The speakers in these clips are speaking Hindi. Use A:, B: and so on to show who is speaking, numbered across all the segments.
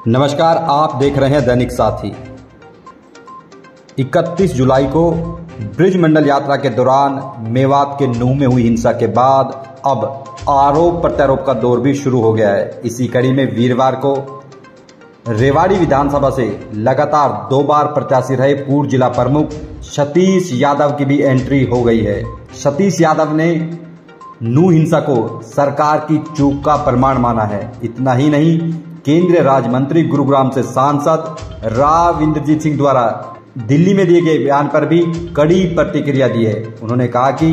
A: नमस्कार, आप देख रहे हैं दैनिक साथी। 31 जुलाई को ब्रिज मंडल यात्रा के दौरान मेवात के नूह में हुई हिंसा के बाद अब आरोप प्रत्यारोप का दौर भी शुरू हो गया है। इसी कड़ी में वीरवार को रेवाड़ी विधानसभा से लगातार 2 बार प्रत्याशी रहे पूर्व जिला प्रमुख सतीश यादव की भी एंट्री हो गई है। सतीश यादव ने नूह हिंसा को सरकार की चूक का प्रमाण माना है। इतना ही नहीं, केंद्रीय राज्य मंत्री गुरुग्राम से सांसद राव इंद्रजीत सिंह द्वारा दिल्ली में दिए गए बयान पर भी कड़ी प्रतिक्रिया दी है। उन्होंने कहा कि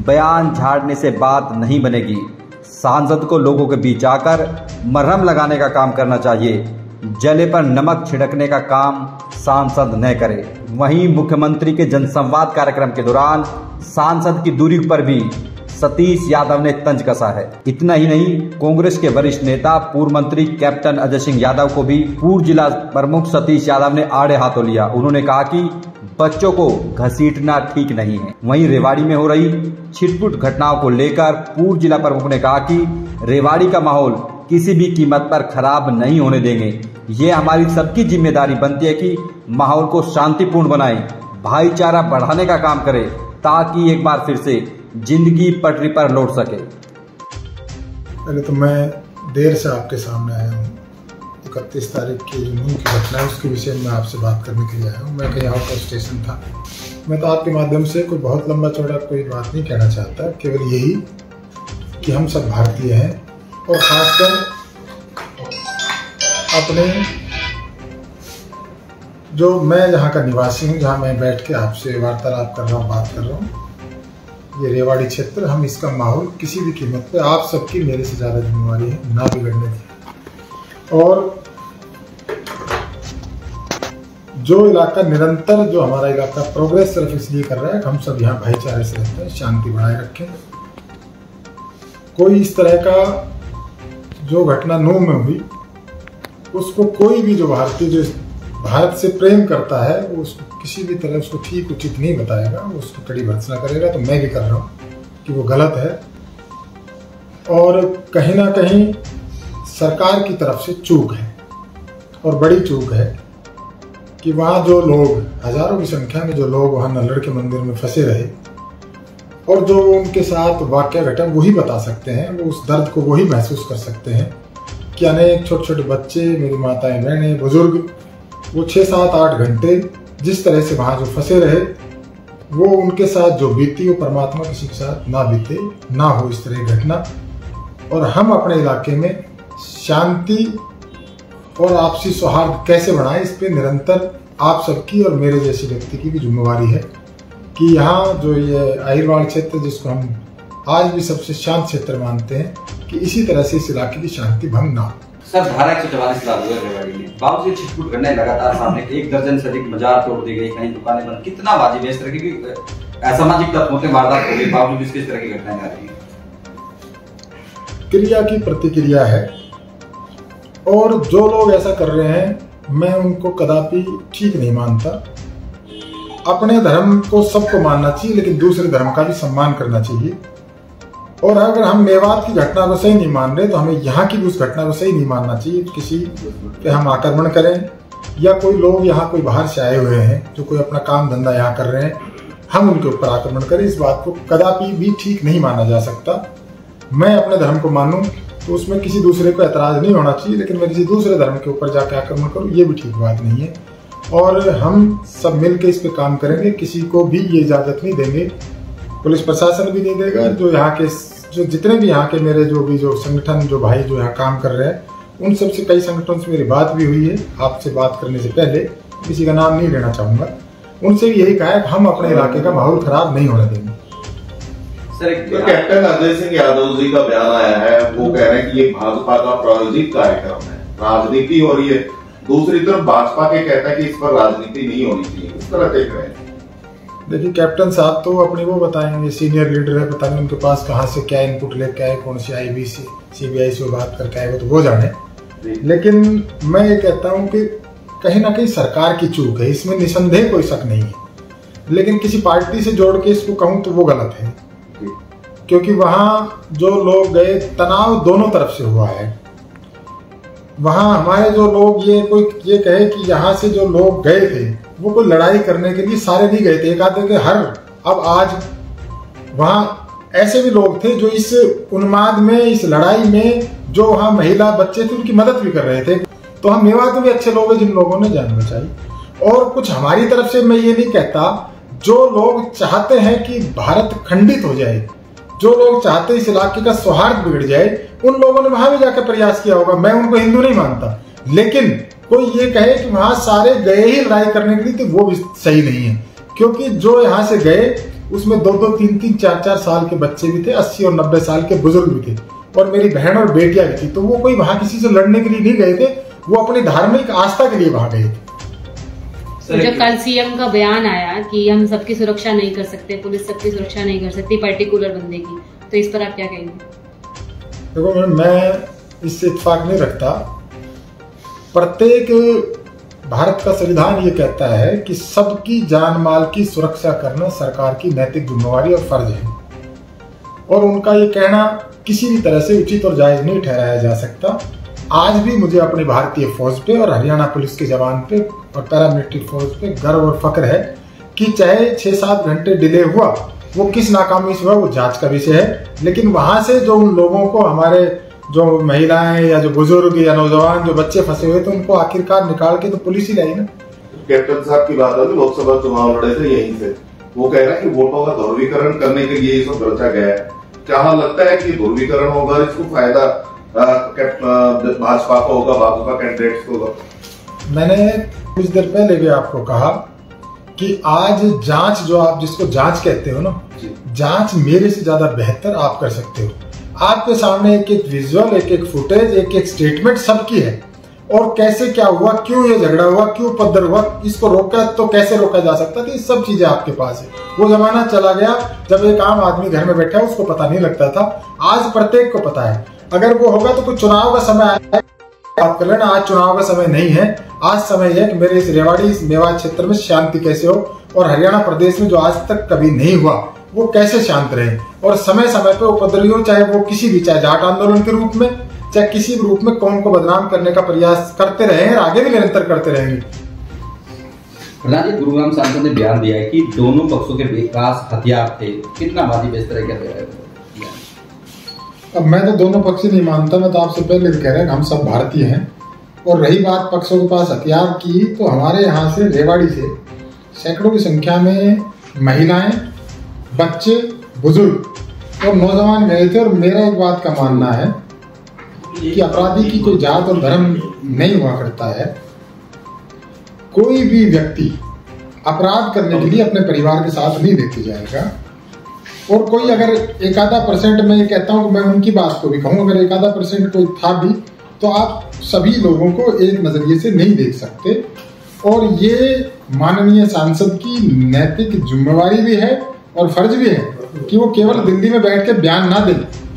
A: बयान झाड़ने से बात नहीं बनेगी, सांसद को लोगों के बीच आकर मरहम लगाने का काम करना चाहिए, जले पर नमक छिड़कने का काम सांसद न करे। वहीं मुख्यमंत्री के जनसंवाद कार्यक्रम के दौरान सांसद की दूरी पर भी सतीश यादव ने तंज कसा है। इतना ही नहीं, कांग्रेस के वरिष्ठ नेता पूर्व मंत्री कैप्टन अजय सिंह यादव को भी पूर्व जिला प्रमुख सतीश यादव ने आड़े हाथों लिया। उन्होंने कहा कि बच्चों को घसीटना ठीक नहीं है। वहीं रेवाड़ी में हो रही छिटपुट घटनाओं को लेकर पूर्व जिला प्रमुख ने कहा कि रेवाड़ी का माहौल किसी भी कीमत पर खराब नहीं होने देंगे। ये हमारी सबकी जिम्मेदारी बनती है कि माहौल को शांतिपूर्ण बनाएं, भाईचारा बढ़ाने का काम करें, ताकि एक बार फिर से जिंदगी पटरी पर लौट सके।
B: पहले तो मैं देर से आपके सामने आया हूँ। 31 तारीख की जो नूह की घटना है उसके विषय में आपसे बात करने के लिए आया हूँ। मैं कहीं आउट ऑफ स्टेशन था। मैं तो आपके माध्यम से कोई बहुत लंबा चौड़ा कोई बात नहीं कहना चाहता, केवल यही कि हम सब भारतीय हैं और खासकर अपने जो मैं जहाँ का निवासी हूँ, जहाँ मैं बैठ के आपसे वार्तालाप कर रहा हूँ, बात कर रहा हूँ, ये रेवाड़ी क्षेत्र, हम इसका माहौल किसी भी कीमत पे आप सबकी मेरे से ज़्यादा जिम्मेवारी है ना बिगड़ने की। और जो इलाका निरंतर, जो हमारा इलाका प्रोग्रेस सिर्फ इसलिए कर रहा है कि हम सब यहाँ भाईचारे से रहते हैं, शांति बनाए रखें। कोई इस तरह का जो घटना नूह में हुई उसको कोई भी जो भारतीय जो भारत से प्रेम करता है वो उसको किसी भी तरह उसको ठीक उचित नहीं बताएगा, वो उसको कड़ी भर्त्सना करेगा। तो मैं भी कर रहा हूँ कि वो गलत है और कहीं ना कहीं सरकार की तरफ से चूक है और बड़ी चूक है कि वहाँ जो लोग, हजारों की संख्या में जो लोग वहाँ नल्लड़ के मंदिर में फंसे रहे और जो उनके साथ वाकया घटा वही बता सकते हैं, वो उस दर्द को वही महसूस कर सकते हैं कि अनेक छोटे छोटे बच्चे, मेरी माताएं बहनें, बुजुर्ग, वो 6, 7, 8 घंटे जिस तरह से वहाँ जो फंसे रहे, वो उनके साथ जो बीती वो परमात्मा किसी के साथ ना बीते, ना हो इस तरह की घटना। और हम अपने इलाके में शांति और आपसी सौहार्द कैसे बनाएं, इस पे निरंतर आप सबकी और मेरे जैसे व्यक्ति की भी जिम्मेवारी है कि यहाँ जो ये अहिरवाड़ क्षेत्र, जिसको हम आज भी सबसे शांत क्षेत्र मानते हैं, कि इसी तरह से इस इलाके की शांति भंग ना हो। सर,
A: धारा 144 लागू है रेवाड़ी में, बावजूद छिटपुट घटनाएं लगातार सामने, 1 दर्जन से अधिक मजार तोड़ दी गई, कहीं दुकानें बंद, कितना वाजिब है इस तरह की असामाजिक तत्वों से वारदात हो गई, बावजूद इसके इस तरह की घटनाएं आ रही हैं?
B: क्रिया की प्रतिक्रिया है और जो लोग ऐसा कर रहे हैं मैं उनको कदापि ठीक नहीं मानता। अपने धर्म को सबको मानना चाहिए, लेकिन दूसरे धर्म का भी सम्मान करना चाहिए। और अगर हम मेवात की घटना को सही नहीं मान रहे तो हमें यहाँ की भी उस घटना को सही नहीं मानना चाहिए। किसी पे हम आक्रमण करें या कोई लोग यहाँ कोई बाहर से आए हुए हैं जो कोई अपना काम धंधा यहाँ कर रहे हैं, हम उनके ऊपर आक्रमण करें, इस बात को कदापि भी ठीक नहीं माना जा सकता। मैं अपने धर्म को मानूं तो उसमें किसी दूसरे को एतराज़ नहीं होना चाहिए, लेकिन मैं किसी दूसरे धर्म के ऊपर जाकर आक्रमण करूँ, ये भी ठीक बात नहीं है। और हम सब मिल के इस पर काम करेंगे, किसी को भी ये इजाज़त नहीं देंगे, पुलिस प्रशासन भी नहीं देगा। जो यहाँ के जो जितने भी यहाँ के मेरे जो संगठन, जो भाई जो यहाँ काम कर रहे हैं, उन सब से, कई संगठनों से मेरी बात भी हुई है। आपसे बात करने से पहले किसी का नाम नहीं लेना चाहूँगा, उनसे भी यही कहा है कि हम अपने इलाके का माहौल खराब नहीं होने देंगे।
C: सर, तो कैप्टन अजय सिंह यादव जी का बयान आया है, वो कह रहे हैं कि ये भाजपा का प्रायोजित कार्यक्रम है, राजनीति हो रही है। दूसरी तरफ भाजपा के कहता है कि इस पर राजनीति नहीं होनी चाहिए, इस तरह देख रहे हैं।
B: देखिए, कैप्टन साहब तो अपनी वो बताएंगे, सीनियर लीडर है, पता नहीं उनके पास कहाँ से क्या इनपुट लेके आए, कौन सी IBC CBI से बात करके आए, वो तो वो जाने। लेकिन मैं ये कहता हूँ कि कहीं ना कहीं सरकार की चूक है, इसमें निसंदेह कोई शक नहीं है। लेकिन किसी पार्टी से जोड़ के इसको कहूँ तो वो गलत है, क्योंकि वहाँ जो लोग गए, तनाव दोनों तरफ से हुआ है। वहाँ हमारे जो लोग ये कहे कि यहाँ से जो लोग गए थे वो कोई लड़ाई करने के लिए सारे नहीं गए थे, एक आधे के अब आज वहाँ ऐसे भी लोग थे जो इस उन्माद में, इस लड़ाई में, जो वहाँ महिला बच्चे थे उनकी मदद भी कर रहे थे। तो हम मेवात में भी अच्छे लोग हैं जिन लोगों ने जान बचाई। और कुछ हमारी तरफ से मैं ये नहीं कहता, जो लोग चाहते हैं कि भारत खंडित हो जाए, जो लोग चाहते हैं इस इलाके का सौहार्द बिगड़ जाए, उन लोगों ने वहां भी जाकर प्रयास किया होगा। मैं उनको हिंदू नहीं मानता, लेकिन कोई ये कहे कि वहां सारे गए ही लड़ाई करने के लिए, तो वो भी सही नहीं है। क्योंकि जो यहाँ से गए उसमें 2-2, 3-3, 4-4 साल के बच्चे भी थे, 80 और 90 साल के बुजुर्ग भी थे, और मेरी बहन और बेटियां भी थी। तो वो कोई वहां किसी से लड़ने के लिए नहीं गए थे, वो अपनी धार्मिक आस्था के लिए वहां गए थे।
D: तो जब कल सीएम का बयान आया कि हम सबकी सुरक्षा नहीं कर सकते, पुलिस सबकी सुरक्षा नहीं कर सकती पर्टिकुलर बंदे की, तो इस पर आप क्या कहेंगे?
B: देखो, मैं इससे इत्तेफाक नहीं रखता। प्रत्येक भारत का संविधान ये कहता है कि सबकी जान माल की सुरक्षा करना सरकार की नैतिक जिम्मेवारी और फर्ज है, और उनका ये कहना किसी भी तरह से उचित और जायज नहीं ठहराया जा सकता। आज भी मुझे अपनी भारतीय फौज पे और हरियाणा पुलिस के जवान पे और पैरामिलिट्री फोर्स पे गर्व और फक्र है कि चाहे 6-7 घंटे डिले हुआ, वो किस नाकामी से हुआ वो जांच का विषय है, लेकिन वहां से जो उन लोगों को, हमारे जो महिलाएं या जो बुजुर्ग या नौजवान जो बच्चे फंसे हुए थे, उनको आखिरकार निकाल के तो पुलिस ही लाई ना।
C: कैप्टन साहब की बात है, लोकसभा चुनाव लड़े थे यहीं से, वो कह रहे हैं कि वोटों का ध्रुवीकरण करने के लिए इसको रचा गया है। क्या लगता है कि ध्रुवीकरण होगा, इसको फायदा भाजपा को होगा, भाजपा कैंडिडेट्स को होगा?
B: मैंने कुछ देर पहले भी आपको कहा कि आज जांच, जो आप जिसको जांच कहते हो ना, जांच मेरे से ज्यादा बेहतर आप कर सकते हो। आपके सामने एक एक विजुअल, एक एक फुटेज, एक एक स्टेटमेंट सबकी है, और कैसे क्या हुआ, क्यों ये झगड़ा हुआ, क्यों उपद्र हुआ, इसको रोका तो कैसे रोका जा सकता था, ये सब चीजें आपके पास है। वो जमाना चला गया जब एक आम आदमी घर में बैठा उसको पता नहीं लगता था, आज प्रत्येक को पता है। अगर वो होगा तो कुछ चुनाव का समय आया, बात कर लेना। आज चुनाव का समय नहीं है, आज समय है कि मेरे इस रेवाड़ी, इस मेवात क्षेत्र में शांति कैसे हो, और हरियाणा प्रदेश में जो आज तक कभी नहीं हुआ वो कैसे शांत रहे, और समय समय पे उपद्रवियों, चाहे वो किसी भी, चाहे जाट आंदोलन के रूप में, चाहे किसी भी रूप में, कौम को बदनाम करने का प्रयास करते रहे और आगे भी निरंतर करते रहेंगे।
A: प्रधान जी, गुरुग्राम सांसद ने बयान दिया है कि दोनों पक्षों के विकास हथियार थे, कितना वाजिब इस तरह का?
B: अब मैं तो दोनों पक्ष नहीं मानता, मैं तो आपसे पहले कह रहा हूँ हम सब भारतीय हैं। और रही बात पक्षों के पास हथियार की, तो हमारे यहाँ से रेवाड़ी से सैकड़ों की संख्या में महिलाएं, बच्चे, बुजुर्ग और नौजवान गए थे। और मेरा एक बात का मानना है कि अपराधी की कोई जात और धर्म नहीं हुआ करता है। कोई भी व्यक्ति अपराध करने के लिए अपने परिवार के साथ नहीं लेके जाएगा। और कोई अगर 1-आधा% मैं ये कहता हूँ कि मैं उनकी बात को भी कहूँ, अगर 1-आधा% कोई था भी, तो आप सभी लोगों को एक नजरिए से नहीं देख सकते। और ये माननीय सांसद की नैतिक जिम्मेवारी भी है और फर्ज भी है कि वो केवल दिल्ली में बैठ के बयान ना दे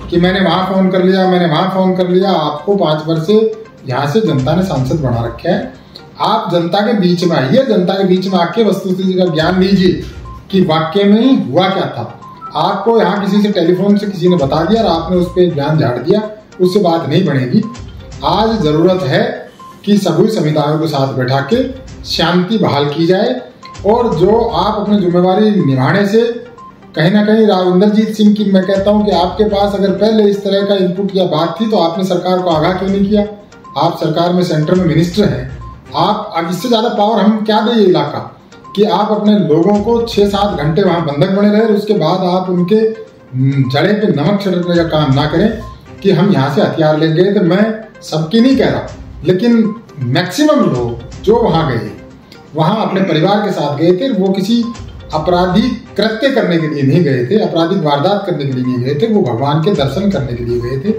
B: कि मैंने वहां फोन कर लिया, मैंने वहां फोन कर लिया। आपको 5 वर्ष से यहाँ से जनता ने सांसद बना रखा है। आप जनता के बीच में आइए, जनता के बीच में आके वस्तुस्थिति का ज्ञान लीजिए कि वाकई में हुआ क्या था। आपको यहाँ किसी से टेलीफोन से किसी ने बता दिया और आपने उस पर बयान झाड़ दिया, उससे बात नहीं बनेगी। आज जरूरत है कि सभी समुदायों के साथ बैठा के शांति बहाल की जाए, और जो आप अपनी जिम्मेवारी निभाने से कहीं ना कहीं राविंदरजीत सिंह की मैं कहता हूं कि आपके पास अगर पहले इस तरह का इनपुट या बात थी तो आपने सरकार को आगाह क्यों नहीं किया? आप सरकार में सेंटर में मिनिस्टर हैं, आप अब इससे ज्यादा पावर हम क्या दें ये इलाका कि आप अपने लोगों को 6-7 घंटे वहां बंधक बने रहे, उसके बाद आप उनके जड़े पे नमक छिड़कने का काम ना करें कि हम यहाँ से हथियार ले गए। तो मैं सबकी नहीं कह रहा, लेकिन मैक्सिमम लोग जो वहां गए, वहां अपने परिवार के साथ गए थे। वो किसी आपराधिक कृत्य करने के लिए नहीं गए थे, आपराधिक वारदात करने के लिए नहीं गए थे, वो भगवान के दर्शन करने के लिए गए थे।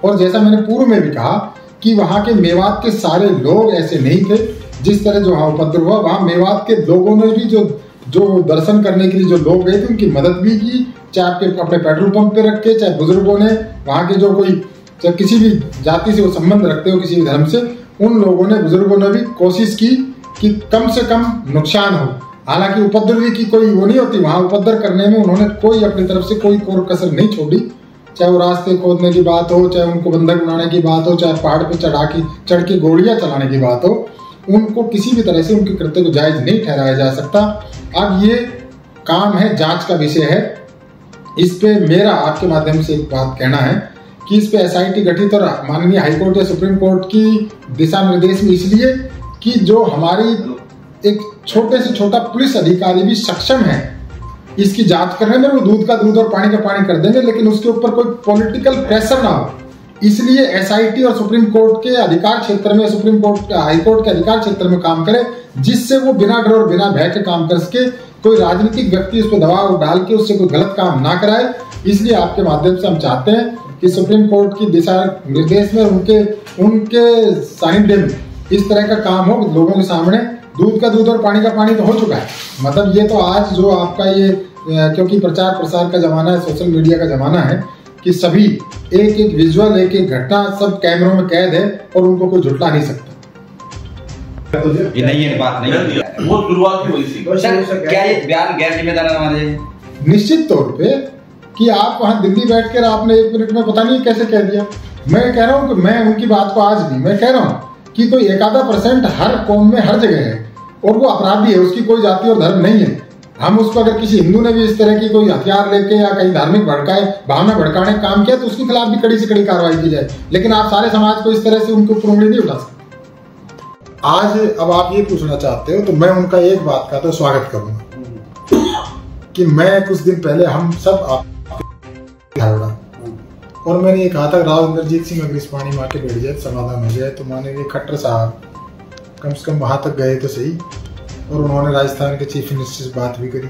B: और जैसा मैंने पूर्व में भी कहा कि वहां के मेवात के सारे लोग ऐसे नहीं थे। जिस तरह जो वहां उपद्रव हुआ, वहां मेवात के लोगों ने भी जो दर्शन करने के लिए जो लोग गए थे उनकी मदद भी की, चाहे आपके अपने पेट्रोल पंप पे रख के, चाहे बुजुर्गों ने वहां के जो कोई, चाहे किसी भी जाति से वो संबंध रखते हो, किसी भी धर्म से, उन लोगों ने, बुजुर्गों ने भी कोशिश की कि कम से कम नुकसान हो। हालांकि उपद्रवी की कोई वो नहीं होती, वहां उपद्रव करने में उन्होंने कोई अपनी तरफ से कोई कोर कसर नहीं छोड़ी। चाहे वो रास्ते खोदने की बात हो, चाहे उनको बंधक बनाने की बात हो, चाहे पहाड़ पे चढ़ के गोलियां चलाने की बात हो, उनको किसी भी तरह से उनके कृत्य को जायज नहीं ठहराया जा सकता। अब ये काम है, जांच का विषय है। इस पे मेरा आपके माध्यम से एक बात कहना है कि इस पे एसआईटी गठित और माननीय हाईकोर्ट या सुप्रीम कोर्ट की दिशा निर्देश में इसलिए कि जो हमारी एक छोटे से छोटा पुलिस अधिकारी भी सक्षम है इसकी जांच करने में, वो दूध का दूध और पानी का पानी कर देंगे, लेकिन उसके ऊपर कोई पॉलिटिकल प्रेशर ना हो। इसलिए एसआईटी और सुप्रीम कोर्ट के अधिकार क्षेत्र में, सुप्रीम कोर्ट हाईकोर्ट के अधिकार क्षेत्र में काम करे, जिससे वो बिना डर और बिना भय के काम कर सके। कोई राजनीतिक व्यक्ति उस पर दबाव डाल के उससे कोई गलत काम ना कराए। इसलिए आपके माध्यम से हम चाहते हैं कि सुप्रीम कोर्ट की दिशा निर्देश में उनके सानिध्य में इस तरह का काम हो, लोगों के सामने दूध का दूध और पानी का पानी तो हो चुका है। मतलब ये तो आज जो आपका ये क्योंकि प्रचार प्रसार का जमाना है, सोशल मीडिया का जमाना है कि सभी एक एक विजुअल, एक एक घटना सब कैमरों में कैद है और उनको कोई झुटला नहीं सकता।
A: ये नहीं है, बात नहीं है,
C: वो शुरुआत ही हुई थी।
A: क्या ये बयान गैर जिम्मेदार हमारे?
B: निश्चित तौर पे कि आप वहां दिल्ली बैठकर आपने 1 मिनट में पता नहीं कैसे कह दिया। मैं कह रहा हूं कि मैं उनकी बात को आज भी मैं कह रहा हूं कि कोई 1-आधा% हर कौम में हर जगह है और वो अपराधी है, उसकी कोई जाति और धर्म नहीं है। हम उसको अगर किसी हिंदू ने भी इस तरह की कोई हथियार लेके या कहीं धार्मिक भावना भड़काने का काम किया तो उसके खिलाफ भी कड़ी से कड़ी कार्रवाई की जाए, लेकिन आप सारे समाज को इस तरह से उनके ऊपर उंगली नहीं उठा सकते। आज अब आप ये पूछना चाहते हो तो मैं उनका एक बात का तो स्वागत करूंगा कि मैं कुछ दिन पहले हम सब और मैंने ये कहा था राव इंद्रजीत सिंह अगर इस पानी में आके बैठ जाए समाधान हो जाए, तो माननीय खट्टर साहब कम से कम वहां तक गए तो सही और उन्होंने राजस्थान के चीफ मिनिस्टर से बात भी करी।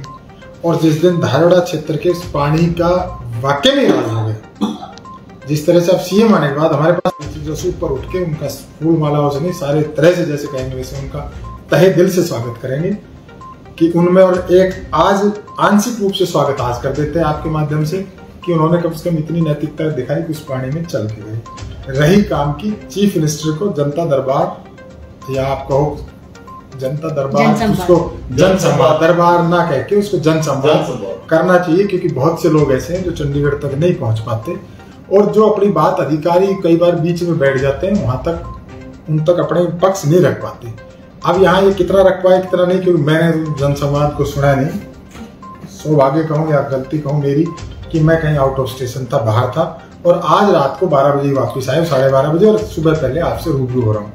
B: और जिस दिन धारवाड़ा क्षेत्र के उस पानी का वाकई में इलाज हो गया, जिस तरह से अब सीएम आने के बाद हमारे पास जो ऊपर उठ के उनका फूल मालाओं से नहीं सारे तरह से जैसे कहेंगे वैसे उनका तहे दिल से स्वागत करेंगे कि उनमें, और एक आज आंशिक रूप से स्वागत आज कर देते हैं आपके माध्यम से कि उन्होंने कम से कम इतनी नैतिकता दिखाई कि उस पानी में चल के गए। रही काम की चीफ मिनिस्टर को जनता दरबार या आप कहो जनता दरबार, उसको जनसंवाद दरबार ना कह के उसको जनसंवाद करना चाहिए, क्योंकि बहुत से लोग ऐसे हैं जो चंडीगढ़ तक नहीं पहुंच पाते और जो अपनी बात अधिकारी कई बार बीच में बैठ जाते हैं, वहां तक उन तक अपने पक्ष नहीं रख पाते। अब यहाँ ये कितना रख पाए कितना नहीं, क्योंकि मैंने जनसंवाद को सुना नहीं। सौभाग्य कहूँ या गलती कहूँ मेरी कि मैं कहीं आउट ऑफ स्टेशन था, बाहर था और आज रात को 12 बजे वापस आए, 12:30 बजे, और सुबह पहले आपसे रूबरू हो रहा हूँ।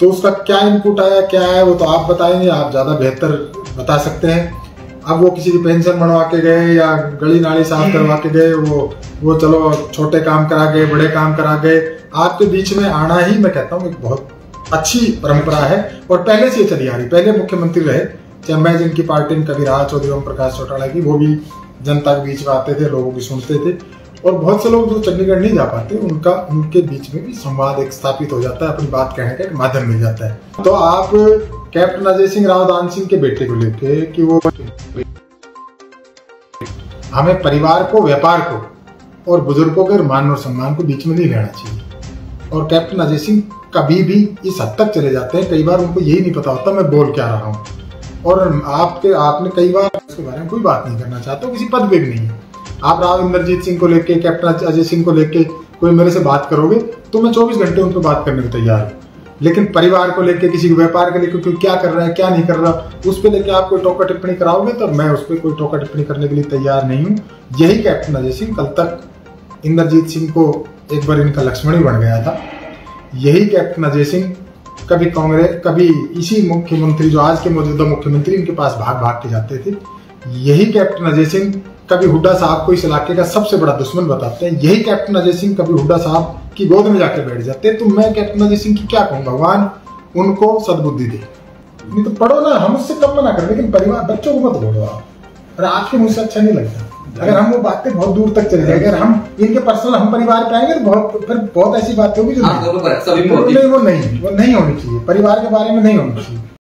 B: तो उसका क्या इनपुट आया क्या है वो तो आप बताएंगे, आप ज्यादा बेहतर बता सकते हैं। अब वो किसी की पेंशन बनवा के गए या गली नाली साफ करवा के गए, वो चलो छोटे काम करा गए, बड़े काम करा गए, आपके बीच में आना ही मैं कहता हूँ एक बहुत अच्छी परंपरा है और पहले से चली आ रही। पहले मुख्यमंत्री रहे, चाहे मैं जिनकी पार्टी में कभी रहा, चौधरी ओम प्रकाश चौटाला की, वो भी जनता के बीच में आते थे, लोगों की सुनते थे और बहुत से लोग जो चंडीगढ़ नहीं जा पाते उनके बीच में भी संवाद एक स्थापित हो जाता है, अपनी बात कहने का एक माध्यम मिल जाता है। तो आप कैप्टन अजय सिंह राव दान सिंह के बेटे को लेके कि वो हमें परिवार को, व्यापार को और बुजुर्गों के मान और सम्मान को बीच में नहीं लेना चाहिए। और कैप्टन अजय सिंह कभी भी इस हद तक चले जाते हैं, कई बार उनको यही नहीं पता होता मैं बोल क्या रहा हूँ। और आपने कई बार इसके बारे में कोई बात नहीं करना चाहते हो, किसी पद पे भी नहीं है। आप राव इंद्रजीत सिंह को लेके, कैप्टन अजय सिंह को लेके कोई मेरे से बात करोगे तो मैं 24 घंटे उन पर बात करने को तैयार हूँ, लेकिन परिवार को लेके, किसी व्यापार के लेके कोई क्या कर रहा है क्या नहीं कर रहा, उस पर लेके आप कोई टोका टिप्पणी कराओगे तो मैं उस पर कोई टोका टिप्पणी करने के लिए तैयार नहीं हूँ। यही कैप्टन अजय सिंह कल तक इंद्रजीत सिंह को एक बार इनका लक्ष्मणी बन गया था। यही कैप्टन अजय सिंह कभी कांग्रेस, कभी इसी मुख्यमंत्री जो आज के मौजूदा मुख्यमंत्री इनके पास भाग भाग के जाते थे। यही कैप्टन अजय सिंह कभी हुड्डा साहब को इस इलाके का सबसे बड़ा दुश्मन बताते हैं। यही कैप्टन अजय सिंह कभी हुड्डा साहब की गोद में जाकर बैठ जाते हैं। तो मैं कैप्टन अजय सिंह की क्या कहूँ, भगवान उनको सद्बुद्धि दे। नहीं तो पढ़ो ना, हम उससे कम मना कर, लेकिन परिवार बच्चों को मत बोलो आप, और आपके मुझे से अच्छा नहीं लगता। अगर हम वो बातें बहुत दूर तक चले जाए, अगर हम इनके पर्सनल हम परिवार पे आएंगे तो फिर बहुत ऐसी बातें होगी जो नहीं, वो नहीं होनी चाहिए, परिवार के बारे में नहीं होनी चाहिए।